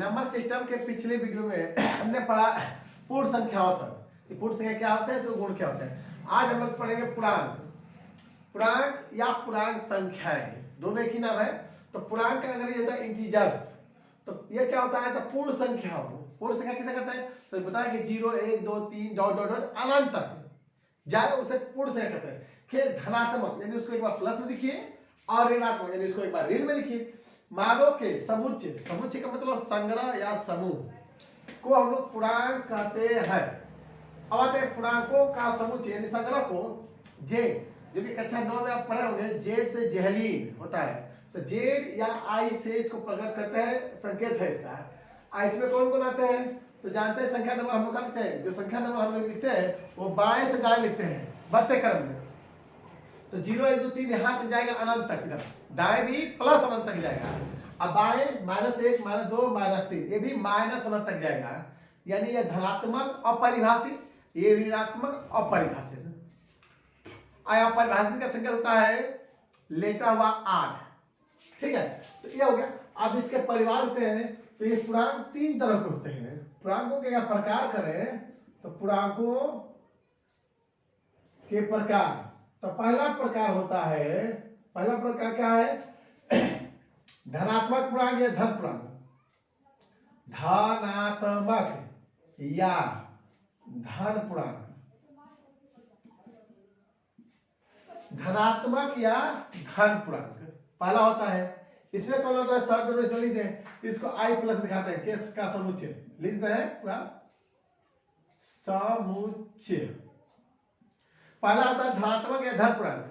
Number system के पिछले video में हमने पढ़ा पूर्ण संख्याओं तक कि पूर्ण संख्या क्या होता है, इसको गुण क्या होता है। आज हम लोग पढ़ेंगे पूर्णांक। पूर्णांक या पूर्णांक संख्याएं, दोनों एक ही नाम है। तो पूर्णांक का अगर ये होता है इंटीजर्स, तो ये क्या होता है, तो पूर्ण संख्या हो। पूर्ण संख्या किसे कहते हैं, तो बताया कि 0 1 2 3 डॉट डॉट डॉट अनंत तक जाए उसे पूर्ण संख्या कहते हैं। फिर धनात्मक यानी उसको एक बार प्लस में लिखिए और ऋणात्मक यानी उसको एक बार ऋण में लिखिए। मानों के समुच्चय, समुच्चय का मतलब संग्रह या समूह को हम लोग पूर्णांक कहते हैं। अब आते हैं पूर्णांकों का समुच्चय यानी संग्रह को जेड, जो कि कक्षा 9 में आप पढ़े होंगे, जेड से जेहलीन होता है। तो जेड या आई से इसको प्रकट करते हैं, संकेत है इसका। इसमें कौन कौन आते हैं, तो जानते हैं संख्या नंबर हम लोग लिखते हैं। जो संख्या नंबर हम लोग लिखते हैं वो बाएं से दाएं लिखते हैं बढ़ते क्रम में। तो 0 1 2 3 यहाँ तक जाएगा अनंत तक, इधर दाएं भी प्लस अनंत तक जाएगा। अब बाएं -1 -2 -3 ये भी माइनस अनंत तक जाएगा, यानी ये धनात्मक अपरिभाषित, ये ऋणात्मक अपरिभाषित। अपरिभाषित का संकेत होता है लेटा हुआ 8। ठीक है, तो ये हो गया। अब इसके परिवार होते हैं, तो ये पूर्णांक 3 तरह के होते हैं। पूर्णांकों के अगर प्रकार करें तो पूर्णांकों के प्रकार, तो पहला प्रकार होता है, पहला प्रकार क्या है, धनात्मक पूर्णांक या धन पूर्णांक। धनात्मक या धन पूर्णांक, धनात्मक या धन पूर्णांक पहला होता है। इसमें कौन होता है, शब्द में लिखते हैं, इसको आई प्लस दिखाते हैं, किस का समुच्चय लिखते हैं, पूरा समुच्चय पहला होता है धनात्मक या धन पूर्णांक।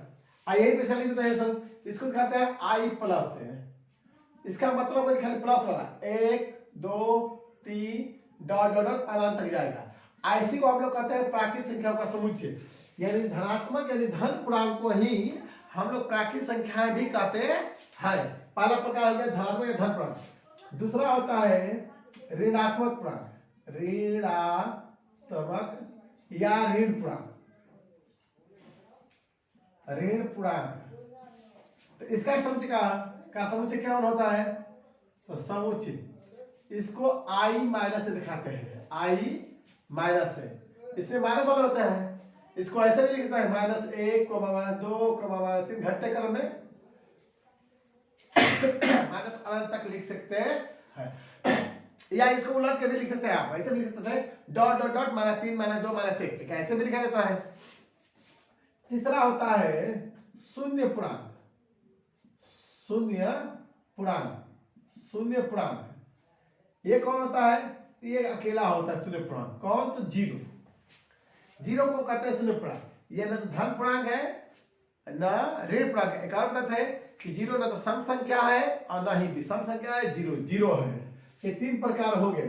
यही पे लिख देते हैं सब, इसको दिखाते हैं आई प्लस है। इसका मतलब है खाली प्लस वाला 1 2 3 डॉट डॉट डॉट अनंत तक जाएगा। इसी को हम लोग कहते हैं प्राकृतिक संख्याओं का समुच्चय, यानी धनात्मक यानी धन पूर्णांक को ही हम लोग प्राकृतिक संख्याएं भी कहते हैं। पहला प्रकार हो गया धनात्मक या धन पूर्णांक। दूसरा होता है ऋणात्मक पूर्णांक, ऋणात्मक या ऋण पूर्णांक, ऋण पूर्णांक। तो इसका समुच्चय का समुच्चय क्या होता है, तो समुच्चय इसको आई माइनस से दिखाते हैं, आई माइनस से। इसमें माइनस वाला होता है, इसको ऐसे भी लिखता है -1 -2 -3 घटते क्रम में माइनस अनंत तक लिख सकते हैं। या इसको उलट के भी लिख सकते हैं, आप ऐसे भी लिख सकते हैं डॉट डॉट डॉट -3 -2 -1 ऐसे भी लिखा जाता है। तीसरा होता है शून्य पूर्णांक, शून्य पूर्णांक, शून्य पूर्णांक। ये कौन होता है, ये अकेला होता है शून्य पूर्णांक। कौन, तो 0 0 को कहते हैं शून्य पूर्णांक। ये न धन पूर्णांक है न ऋण पूर्णांक है। एक और बात है कि 0 न तो सम संख्या है और न ही विषम संख्या है, 0 0 है। ये 3 प्रकार हो गए।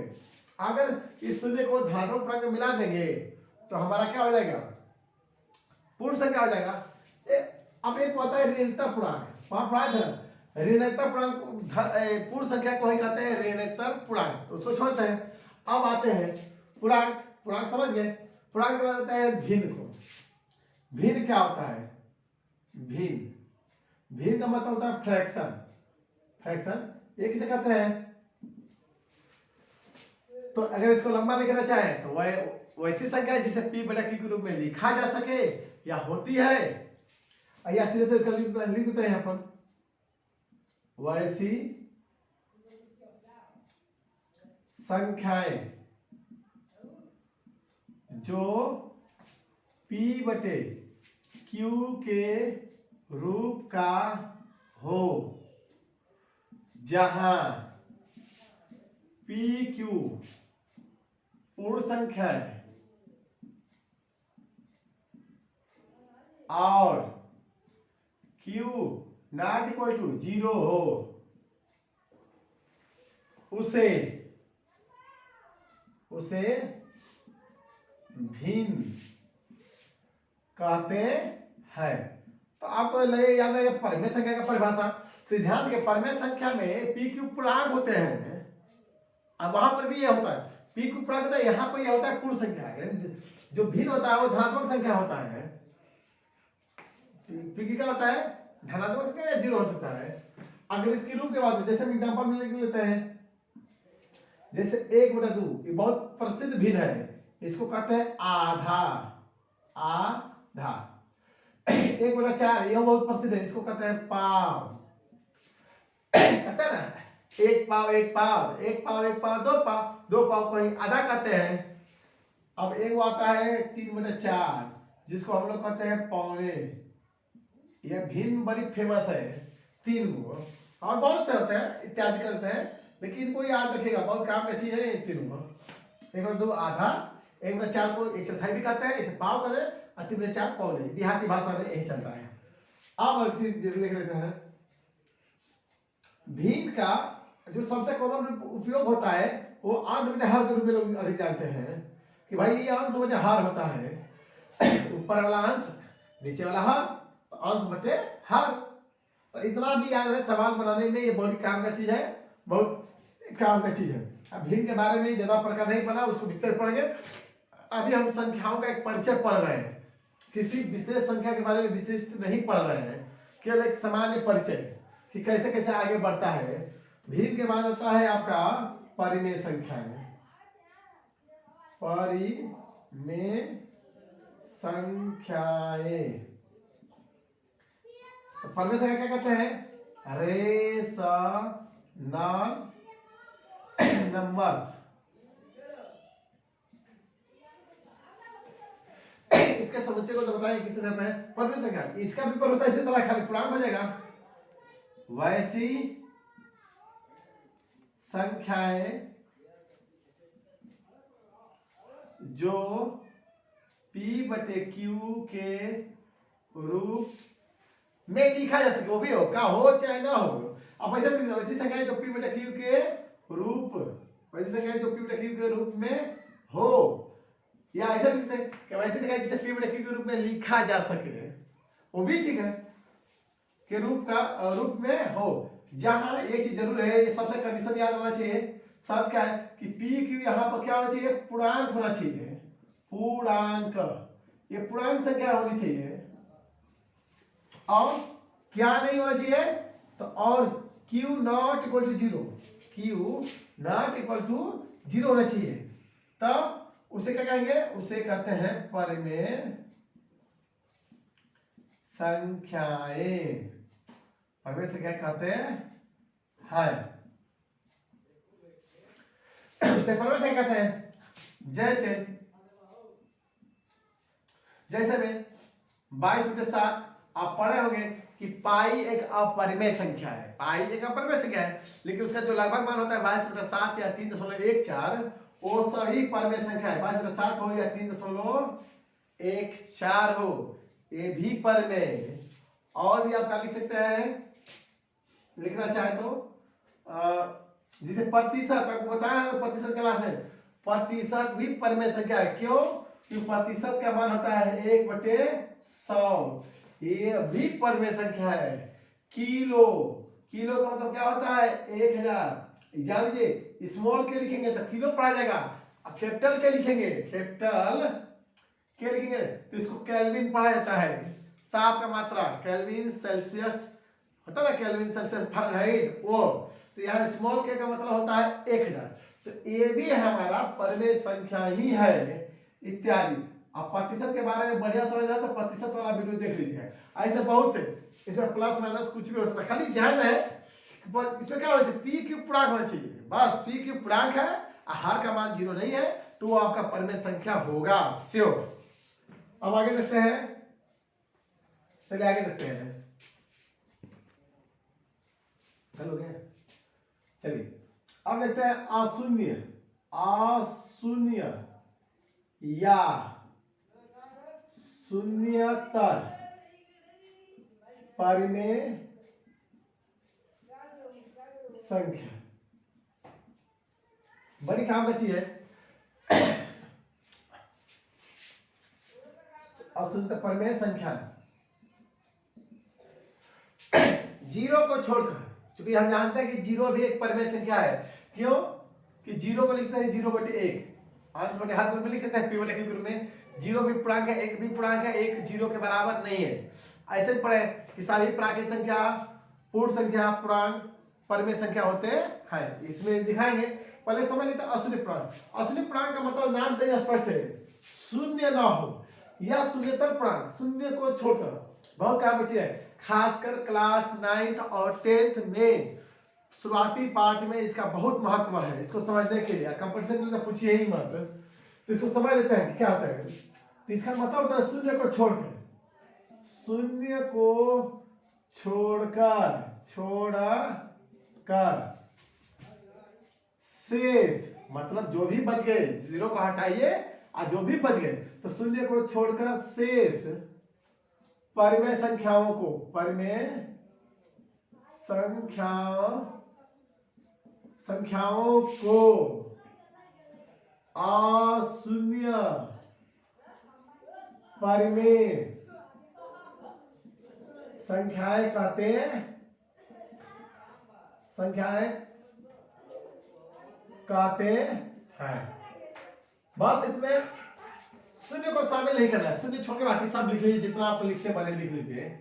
अगर इस शून्य को धनात्मक पूर्णांक में मिला देंगे तो हमारा क्या हो जाएगा, पूर्ण संख्या हो जाएगा। अब एक होता है ऋणोत्तर पूर्णांक, वहां पढ़ा था ऋणोत्तर पूर्णांक, पूर्ण संख्या को ही कहते हैं ऋणोत्तर पूर्णांक, तो उसको छोड़ते हैं। अब आते हैं पूर्णांक। पूर्णांक समझ गए। पूर्णांक के बाद आता है भिन्न को। भिन्न क्या होता है, भिन्न, भिन्न का मतलब होता है फ्रैक्शन। फ्रैक्शन ये किसे कहते हैं, तो अगर इसको लंबा लिखना चाहे तो वह वैसी संख्या है जिसे p बटा q के रूप में लिखा जा सके या होती है, या सीधे से लिख देते हैं यहाँ पर वैसी संख्याएं जो p बटे q के रूप का हो, जहां p q पूर्ण संख्या है और q नॉट इक्वल टू 0 हो, उसे भिन्न कहते हैं। तो आपको लगे याद है परिमेय संख्या का परिभाषा, तो ध्यान से परिमेय संख्या में p q पूर्णांक होते हैं। अब वहां पर भी ये होता है p q पूर्णांक होता है, यहाँ पर यह होता है पूर्ण संख्या, यानी जो भिन्न होता है वो धनात्मक संख्या होता है। p q क्या होता है, धनात्मक संख्या या 0 हो सकता है। अगर इसके रूप के बाद जैसे हम एग्जांपल में लिख लेते हैं जैसे 1/2 ये बहुत प्रसिद्ध भिन्न है, इसको कहते हैं आधा, आधा। 1/4 यह बहुत प्रसिद्ध है, इसको कहते हैं पाव। कहते हैं ना, 1 पाव 1 पाव, 1 पाव 1 पाव, 2 पाव 2 पाव को ही आधा कहते हैं। अब एक आता है 3/4 जिसको हम लोग कहते हैं पौने। यह भिन्न बड़ी फेमस है, 3 गो और बहुत से होते हैं इत्यादि करते हैं, लेकिन इनको याद रखिएगा, बहुत काम की चीज है ये 3 गो। 1/2 आधा, 1/4 को 1/4 भी कहते हैं, इसे पाव करें, और 3/4 पौने। देहाती भाषा में यही चलता है। अब एक चीज लिख लेते हैं, भिन्न का जो सबसे कॉमन उपयोग होता है वो अंश बटे हर के रूप में लोग अधिक जानते हैं कि भाई ये अंश बटे हर होता है। ऊपर वाला अंश नीचे वाला हर, तो अंश बटे हर। तो इतना भी याद है, सवाल बनाने में ये बड़ी काम का चीज है, बहुत काम का चीज है। अब भिन्न के बारे में ज्यादा प्रकार नहीं पढ़ा, उसको विशेष पढ़ेंगे। अभी हम संख्याओं का एक परिचय पढ़ रहे हैं, किसी विशेष संख्या के बारे में विशिष्ट नहीं पढ़ रहे हैं, केवल एक सामान्य परिचय कि कैसे कैसे आगे बढ़ता है। भिन्न के बाद आता है आपका परिमेय संख्याएं। परिमेय संख्याएं, तो परिमेय संख्या क्या कहते हैं? Rational numbers. इसके समुच्चय को तो बताएं किसे कहते हैं? परिमेय संख्या। इसका भी परिवर्तन इसी तरह खाली पूर्णांक हो जाएगा। वैसी संख्याएं जो P/Q के रूप में लिखा जा सके, वो भी हो का हो चाहे ना हो। अब वैसी संख्याएं जो P/Q के रूप, वैसी संख्याएं जो P/Q के रूप में हो, या ऐसा भी लिखते हैं कि वैसी संख्या जिसे P/Q के रूप में लिखा जा सके, वो भी ठीक है, के रूप में हो। जहां एक चीज जरूर है, ये सबसे कंडीशन याद होना चाहिए, सब क्या है कि PQ यहाँ पर क्या होना चाहिए? पूर्णांक होना चाहिए, पूर्णांक। ये पूर्णांक संख्या होनी चाहिए। और क्या नहीं होना चाहिए? तो और Q not equal to 0, Q not equal to 0 होना चाहिए। तब उसे क्या कहेंगे? उसे कहते हैं परिमेय संख्याएं। परिमेय संख्या कहते हैं, उसे परिमेय संख्या कहते हैं। जैसे में 22/7 आप पढ़े होंगे कि पाई एक अपरिमेय संख्या है। पाई एक अपरिमेय संख्या है, लेकिन उसका जो लगभग मान होता है 22/7 या 3.14, वो सही परिमेय संख्या है। 22/7 हो या 3.14 हो, ये भी परिमेय। और भी आप क्या लिख सकते हैं, लिखना चाहे तो जिसे प्रतिशत, आपको बताया प्रतिशत क्लास में, प्रतिशत भी परिमेय संख्या है। क्यों? क्योंकि प्रतिशत का मान होता है 1/100, ये भी परिमेय संख्या है। किलो, किलो का मतलब क्या होता है? 1000। जान लीजिए, स्मॉल के लिखेंगे तो किलो पढ़ा जाएगा, कैपिटल के लिखेंगे तो इसको केल्विन पढ़ा जाता है। ताप का मात्रा केल्विन, सेल्सियस होता है ना, केल्विन, सेल्सियस, फारेनहाइट, वो। तो यहाँ स्मॉल के का मतलब होता है 1000। तो ये भी हमारा परिमेय संख्या ही है, इत्यादि। अब प्रतिशत के बारे में बढ़िया समझना तो प्रतिशत वाला वीडियो देख लीजिए। ऐसे बहुत से, इसमें प्लस माइनस कुछ भी हो सकता है, खाली ध्यान है इसमें क्या होना चाहिए? PQ पूर्णांक होना चाहिए, बस। PQ पूर्णांक है, हर का मान 0 नहीं है, तो वो आपका परिमेय संख्या होगा, श्योर। अब आगे देखते हैं, चलिए आगे देखते हैं। चलो गए, चलिए अब देखते हैं अशून्य या शून्यतर परिमेय संख्या। बड़ी काम का चीज है। अशून्यतर परिमेय संख्या 0 को छोड़कर, क्योंकि हम जानते हैं कि 0 भी एक परिमेय संख्या है। क्यों? कि 0 को लिखते हैं 0/1, अंश बटे हर में लिख सकते हैं P/Q के रूप में। 0 भी पूर्णांक है, 1 भी पूर्णांक है, 1 0 के बराबर नहीं है। ऐसे पढ़े कि सभी प्राकृतिक संख्या, पूर्ण संख्या, पूर्णांक, परिमेय संख्या होते हैं। इसमें दिखाएंगे, पहले समझ लेते हैं अशून्य पूर्णांक। अशून्य पूर्णांक का मतलब नाम से ही स्पष्ट है, शून्य ना हो या शून्यतर पूर्णांक, शून्य को छोड़कर। बहुत काम बची है, खासकर क्लास 9th और 10th में शुरुआती पाठ में इसका बहुत महत्व है। इसको समझने के लिए कंपटीशन में पूछिए ही मत, तो इसको समझ लेते हैं कि क्या होता है। तो इसका मतलब होता है शून्य को छोड़कर, शून्य को छोड़कर शेष, मतलब जो भी बच गए, जीरो को हटाइए और जो भी बच गए, तो शून्य को छोड़कर शेष परिमेय संख्याओं को, परिमेय संख्याओं को अशून्य परिमेय संख्याएं कहते हैं, बस इसमें शून्य को शामिल नहीं करना है। शून्य छोड़ के बाकी सब लिख लीजिए, जितना आप लिखते बने लिख लीजिए।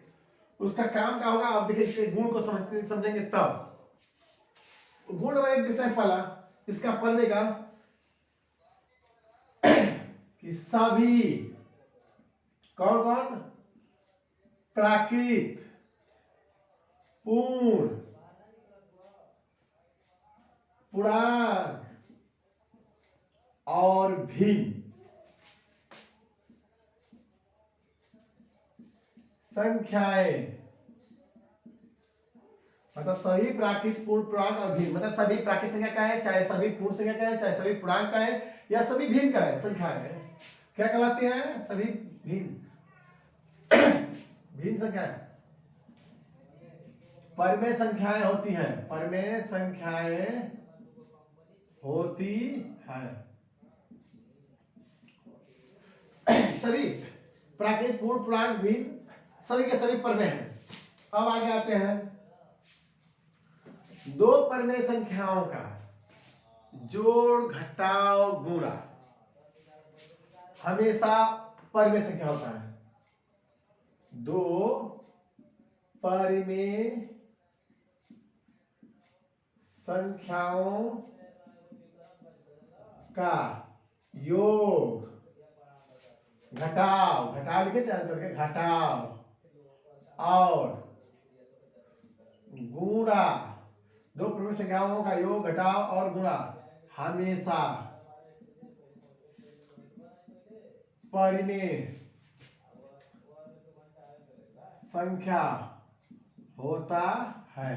उसका काम क्या होगा, आप देखिए गुण को समझेंगे तब। गुण में देता है पहला, इसका परिमेय का कि सभी कौन कौन प्राकृत, पूर्ण, पूर्णांक और भिन्न संख्याएं, मतलब सभी प्राकृत, पूर्ण, पूर्णांक और भिन्न, मतलब सभी प्राकृत संख्या का है, चाहे सभी पूर्ण संख्या का है, चाहे सभी पूर्णांक का है, या सभी भिन्न का है संख्याएं, क्या कहलाते हैं, सभी भिन्न भिन्न संख्याएं परिमेय संख्याएं होती हैं, परिमेय संख्याएं होती हैं। सभी प्राकृत, पूर्ण, पूर्णांक, भिन्न सभी के सभी परिमेय हैं। अब आगे आते हैं, दो परिमेय संख्याओं का जोड़, घटाव, गुणा हमेशा परिमेय संख्या होता है। दो परिमेय संख्याओं का योग, घटाव, घटाव लिखे चाहे करके, घटाव और गुणा, दो परिमेय संख्याओं का योग, घटाव और गुणा हमेशा परिमेय संख्या होता है।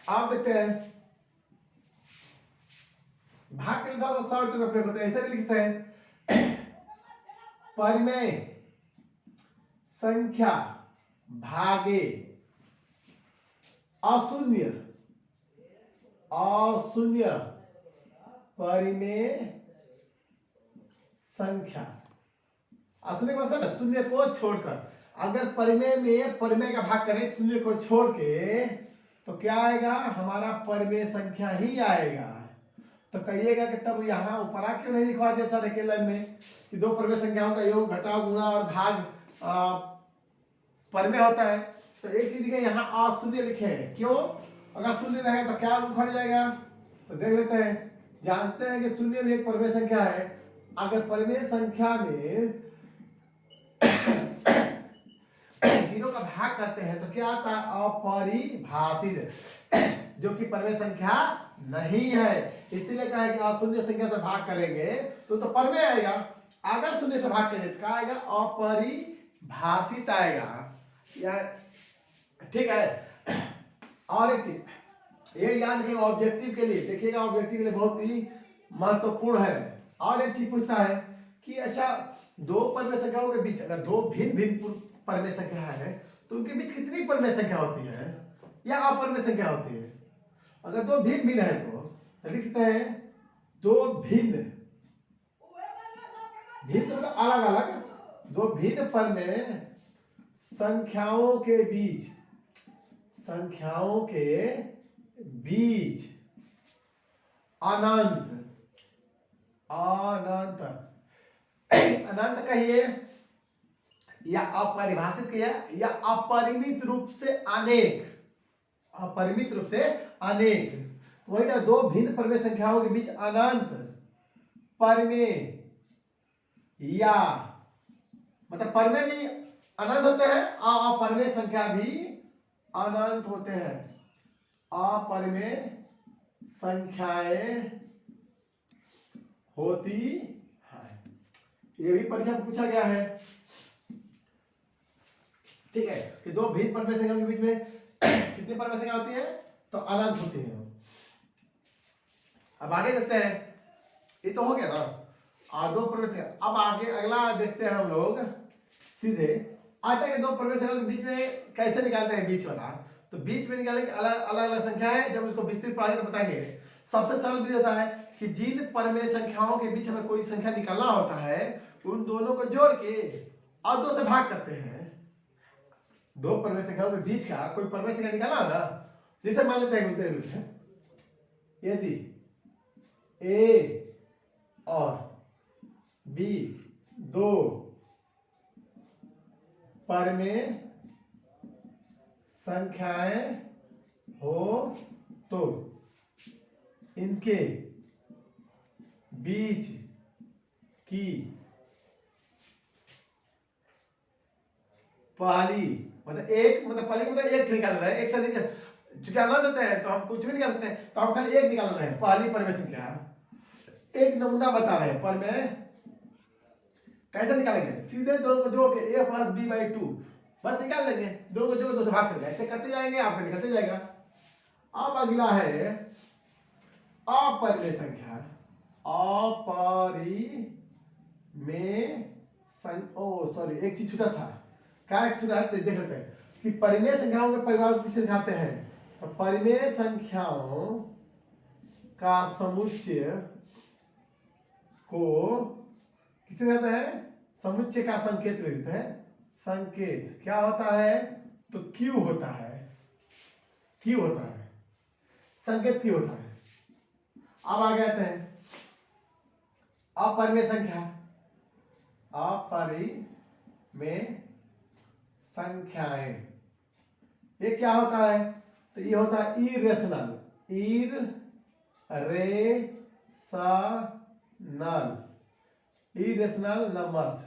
आप देखते हैं भाग के लिए शॉर्ट प्रयोग होता है, ऐसे भी लिखते हैं परिमेय संख्या भागे अशून्य परिमेय संख्या। अशून्य का मतलब शून्य को छोड़कर, अगर परिमेय में परिमेय का भाग करें शून्य को छोड़ के, तो क्या आएगा, हमारा परिमेय संख्या ही आएगा। तो कहिएगा कि तब यहाँ ऊपर क्यों नहीं लिखवा दिया सर एक लाइन में कि दो परिमेय संख्याओं का योग, घटाव, गुणा और भाग परिमेय होता है। तो एक चीज लिखे यहाँ अशून्य लिखे हैं, क्यों, अगर शून्य रहेगा तो क्या उखड़ जाएगा। तो देख लेते हैं, जानते हैं कि शून्य भी एक परिमेय संख्या है। अगर परिमेय संख्या में जीरो का भाग करते हैं तो क्या आता है, अपरिभाषित, जो कि परिमेय संख्या नहीं है। इसीलिए कहा है कि अशून्य संख्या से भाग करेंगे तो परिमेय आएगा, अगर शून्य से भाग करेंगे तो क्या आएगा, अपरिभाषित आएगा। या ठीक है। और एक चीज ये याद रखिएगा ऑब्जेक्टिव के लिए, देखिएगा ऑब्जेक्टिव के लिए बहुत ही महत्वपूर्ण है। और एक चीज पूछता है कि अच्छा, दो परिमेय संख्याओं के बीच अगर दो भिन्न भिन्न परिमेय संख्या है तो उनके बीच कितनी परिमेय संख्या होती है या अपरिमेय संख्या होती है। अगर दो भिन्न भिन्न है तो लिखते हैं दो भिन्न, भिन्न तो मतलब अलग अलग, दो भिन्न परिमेय संख्याओं के बीच अनंत अनंत कहिए या अपरिभाषित कहिए या अपरिमित रूप से अनेक अपरिमित रूप से अनेक। तो वही ना, दो भिन्न परिमेय संख्याओं के बीच अनंत परिमेय या मतलब परिमेय भी अनंत होते हैं और अपरिमेय संख्या भी अनंत होते हैं। अपरिमेय संख्याएं होती है, ये भी परीक्षा में पूछा गया है। ठीक है, कि दो भिन्न परिमेय संख्याओं के बीच में कितनी परिमेय संख्या होती है, तो अनंत होती है। अब आगे देखते हैं, ये तो हो गया ना दो परिमेय संख्या। अब आगे अगला देखते हैं हम लोग सीधे आता है कि दो परिमेय संख्याओं के बीच में कैसे निकालते हैं बीच वाला। तो बीच में निकालने की अलग अलग संख्या है, जब उसको विस्तृत पढ़ाएंगे तो बताएंगे। सबसे सरल विधि होता है कि जिन परिमेय संख्याओं के बीच हमें कोई संख्या निकालना होता है उन दोनों को जोड़ के और दो से भाग करते हैं। दो परिमेय संख्याओं के बीच का कोई परिमेय संख्या निकालना है ना, जैसे मान लेते हैं यदि ए और बी दो परिमेय संख्याएं हो तो इनके बीच की पहली मतलब एक मतलब पहले मतलब एक निकाल रहे हैं, एक से अधिक चूंकि अनंत होते हैं तो हम कुछ भी निकाल सकते हैं, तो हम खाली एक निकाल रहे हैं पहली परिमेय संख्या। एक नमूना बता रहे हैं परिमेय कैसे निकालेंगे, सीधे दोनों को जोड़ के a प्लस बी बाई 2 बस निकाल देंगे, दोनों को जोड़ दो से भाग करके ऐसे करते जाएंगे, आपका निकलते जाएगा। अब अगला है अपरिमेय संख्या। अपरिमेय सॉरी एक चीज छूटा था, क्या छूटा है देख लेते हैं कि परिमेय संख्याओं के परिवार को किसे दिखाते हैं। तो परिमेय संख्याओं का समुच्चय को किसे कहते हैं, समुच्चय का संकेत लिखते हैं। संकेत क्या होता है, तो क्यू होता है, क्यू होता है, संकेत क्यू होता है। अब आगे आते हैं अपरिमेय संख्या। अपरिमेय संख्याएं ये क्या होता है, तो ये होता है इरेशनल, इरेशनल नंबर्स,